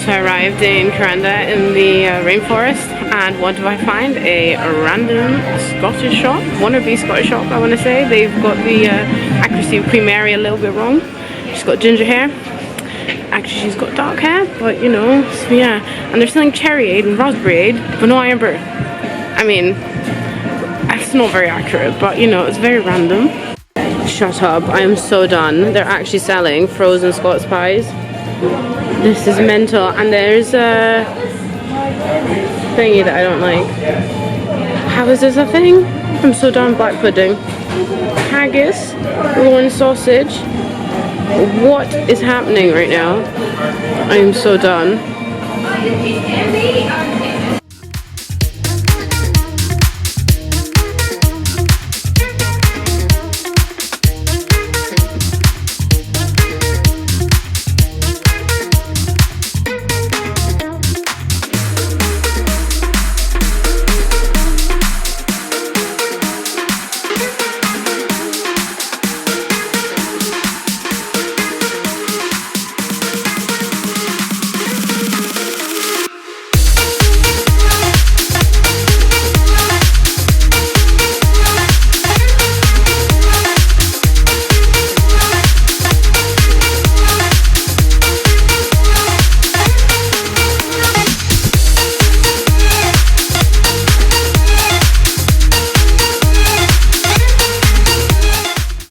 So I arrived in Kuranda in the rainforest, and what do I find? A random Scottish shop, wannabe Scottish shop I want to say. They've got the accuracy of Queen Mary a little bit wrong. She's got ginger hair. Actually she's got dark hair, but you know, so yeah. And they're selling cherryade and raspberryade, but no amber. I mean, that's not very accurate, but you know, it's very random. Shut up, I am so done. They're actually selling frozen Scots pies. This is mental. And there's a thingy that I don't like. How is this a thing? I'm so done. Black pudding, haggis, Rowan sausage. What is happening right now? I am so done.